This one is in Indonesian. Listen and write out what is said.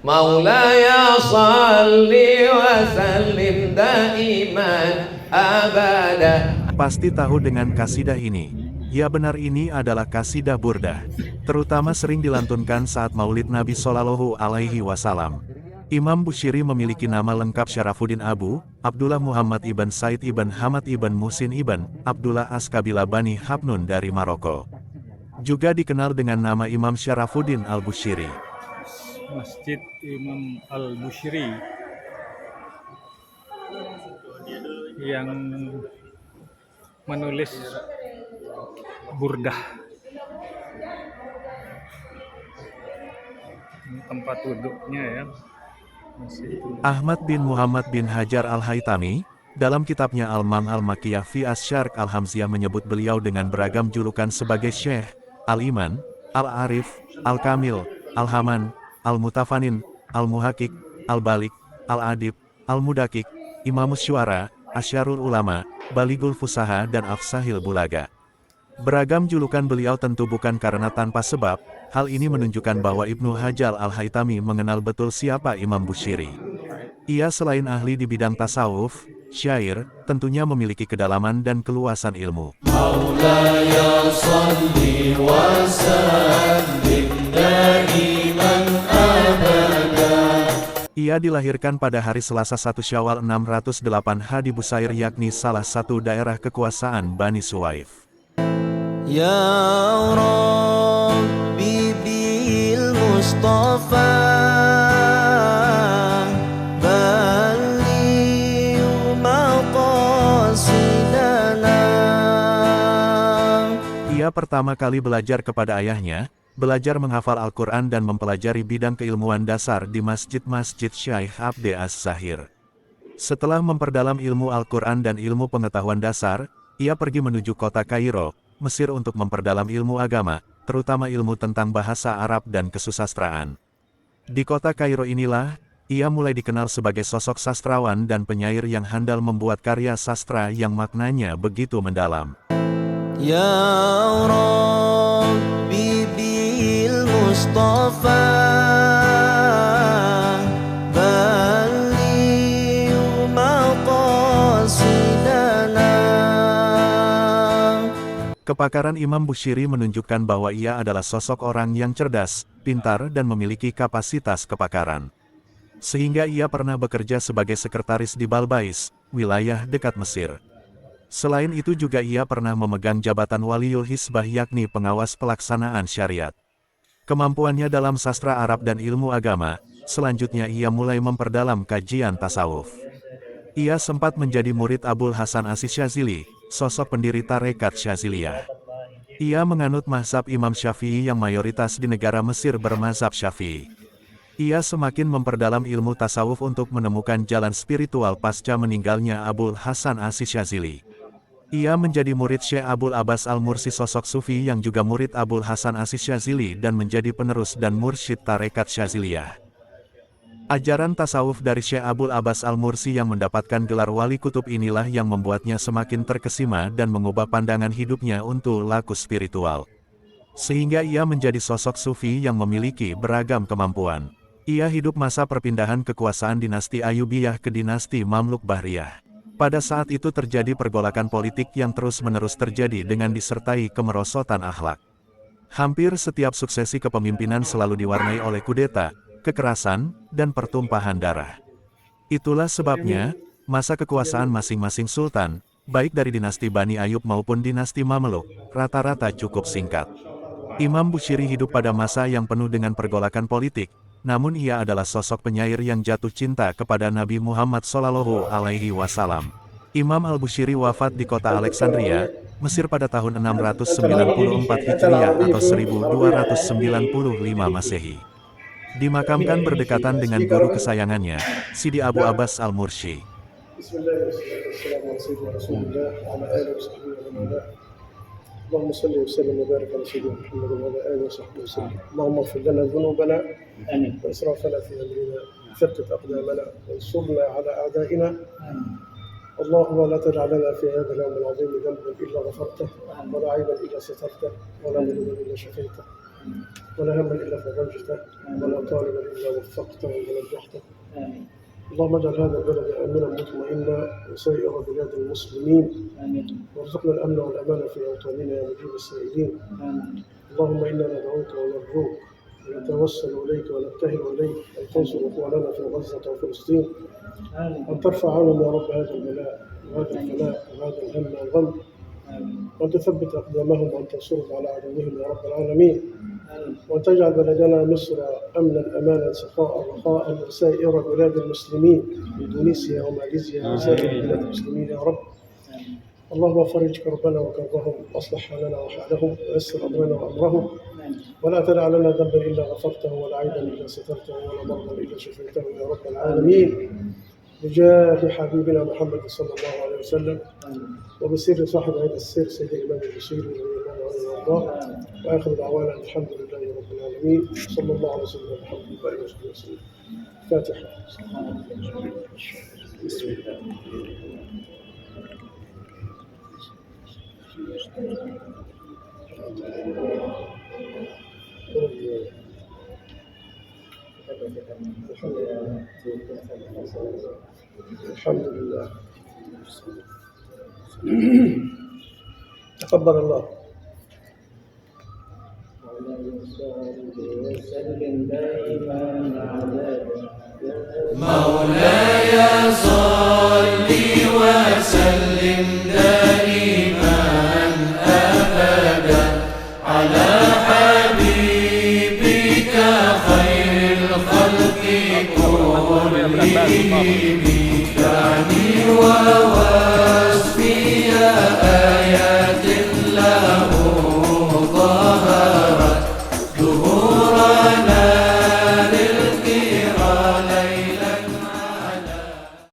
مولاي صل وسلم دائما أبدا. Pasti tahu dengan kasidah ini. Ya benar, ini adalah kasidah burdah. Terutama sering dilantunkan saat maulid Nabi Shallallahu Alaihi Wasallam. Imam Bushiri memiliki nama lengkap Syarafuddin Abu Abdullah Muhammad ibn Said ibn Hamad ibn Muhsin ibn Abdullah As-Kabila Bani Habnun dari Maroko. Juga dikenal dengan nama Imam Syarafuddin Al-Bushiri. Masjid Imam Al-Bushiri yang menulis burdah. Ini tempat duduknya ya. Ahmad bin Muhammad bin Hajar Al-Haytami, dalam kitabnya Al-Man Al-Makiyah fi Asy-Syarq Al-Hamziyah menyebut beliau dengan beragam julukan sebagai Syekh, Al-Iman, Al-Arif, Al-Kamil, Al-Haman, Al-Mutafanin, Al-Muhakik, Al-Balik, Al-Adib, Al-Mudakik, Imamus Syuara, Asyarul Ulama, Baligul Fusaha dan Afsahil Bulaga. Beragam julukan beliau tentu bukan karena tanpa sebab. Hal ini menunjukkan bahwa Ibnu Hajar Al-Haytami mengenal betul siapa Imam Bushiri. Ia selain ahli di bidang tasawuf, syair, tentunya memiliki kedalaman dan keluasan ilmu. Maulaya shalli wa sallim daiman abada. Ia dilahirkan pada hari Selasa 1 Syawal 608 H di Busair, yakni salah satu daerah kekuasaan Bani Suwaif. Ya Rabbi bil Mustafa balligh maqasidana. Ia pertama kali belajar kepada ayahnya, belajar menghafal Al-Quran dan mempelajari bidang keilmuan dasar di masjid-masjid Syekh Abde Az-Zahir. Setelah memperdalam ilmu Al-Quran dan ilmu pengetahuan dasar, ia pergi menuju kota Kairo, Mesir untuk memperdalam ilmu agama, terutama ilmu tentang bahasa Arab dan kesusastraan. Di kota Kairo inilah, ia mulai dikenal sebagai sosok sastrawan dan penyair yang handal membuat karya sastra yang maknanya begitu mendalam. Ya Rabbi bil Mustafa balligh maqasidana. Kepakaran Imam Bushiri menunjukkan bahwa ia adalah sosok orang yang cerdas, pintar dan memiliki kapasitas kepakaran. Sehingga ia pernah bekerja sebagai sekretaris di Balbais, wilayah dekat Mesir. Selain itu juga ia pernah memegang jabatan Waliul Hisbah, yakni pengawas pelaksanaan syariat. Kemampuannya dalam sastra Arab dan ilmu agama, selanjutnya ia mulai memperdalam kajian tasawuf. Ia sempat menjadi murid Abul Hasan Asy-Syadzili, sosok pendiri tarekat Syadziliyah. Ia menganut mazhab Imam Syafi'i yang mayoritas di negara Mesir bermazhab Syafi'i. Ia semakin memperdalam ilmu tasawuf untuk menemukan jalan spiritual pasca meninggalnya Abul Hasan Asy-Syadzili. Ia menjadi murid Syekh Abul Abbas Al-Mursi, sosok sufi yang juga murid Abul Hasan Asy-Syadzili dan menjadi penerus dan mursyid tarekat Syadziliyah. Ajaran tasawuf dari Syekh Abul Abbas Al-Mursi yang mendapatkan gelar wali kutub inilah yang membuatnya semakin terkesima dan mengubah pandangan hidupnya untuk laku spiritual. Sehingga ia menjadi sosok sufi yang memiliki beragam kemampuan. Ia hidup masa perpindahan kekuasaan dinasti Ayyubiyah ke dinasti Mamluk Bahriyah. Pada saat itu terjadi pergolakan politik yang terus-menerus terjadi dengan disertai kemerosotan akhlak. Hampir setiap suksesi kepemimpinan selalu diwarnai oleh kudeta, kekerasan, dan pertumpahan darah. Itulah sebabnya, masa kekuasaan masing-masing sultan, baik dari dinasti Bani Ayyub maupun dinasti Mameluk, rata-rata cukup singkat. Imam Bushiri hidup pada masa yang penuh dengan pergolakan politik, namun ia adalah sosok penyair yang jatuh cinta kepada Nabi Muhammad Shallallahu Alaihi Wasallam. Imam Al-Bushiri wafat di kota Alexandria, Mesir pada tahun 694 Hijriah atau 1295 Masehi. Dimakamkan berdekatan dengan guru kesayangannya, Sidi Abu Abbas Al-Mursi. اللهم صل وسلم وبارك على سيدنا محمد وعلى اله وصحبه وسلم. اللهم اغفر لنا ذنوبنا واسرافنا في امرنا، ثبت اقدامنا وانصرنا على اعدائنا. اللهم لا تدع لنا في هذا اليوم العظيم ذنبا الا غفرته، ولا عيبا الا سترته، ولا مريضا الا شفيته، ولا هم إلا فرجته، ولا طالبا إلا وفقته ونجحته. اللهم اجعل هذا البلد آمنا مطمئنا وسائر بلاد المسلمين، وارزقنا الأمن والأمان في أوطاننا يا مجيب السائلين. اللهم إنا ندعوك ونرجوك ونتوسل إليك ونبتهل إليك أن تنصر إخواننا في غزة وفلسطين، أن ترفع عنهم يا رب هذا البلاء وهذا الفناء وهذا الهم والغم، وأن تثبت أقدامهم وأن تنصرهم على عدوهم يا رب العالمين، وأن تجعل بلدنا مصر أمنا أمانا سخاء رخاء وسائر بلاد المسلمين إندونيسيا وماليزيا وسائر بلاد المسلمين يا رب. اللهم فرج كربنا وكربهم واصلح حالنا وحالهم ويسر امرنا وامرهم، ولا تدع لنا ذنبا الا غفرته ولا عيبا الا سترته ولا مرضا الا شفيته يا رب العالمين، بجاه حبيبنا محمد صلى الله عليه وسلم وبسر صاحب هذا السر سيد الامام البشير رضي الله عنه وارضاه. واخر دعوانا الحمد لله رب العالمين، صلى الله على سيدنا محمد وعلى اله وصحبه وسلم. فاتحه. بسم الله. الحمد لله. تقبل الله. مولاي صل وسلم دائما أبدا على حبيبك خير الخلق كلهم، دعني ووصفي آيات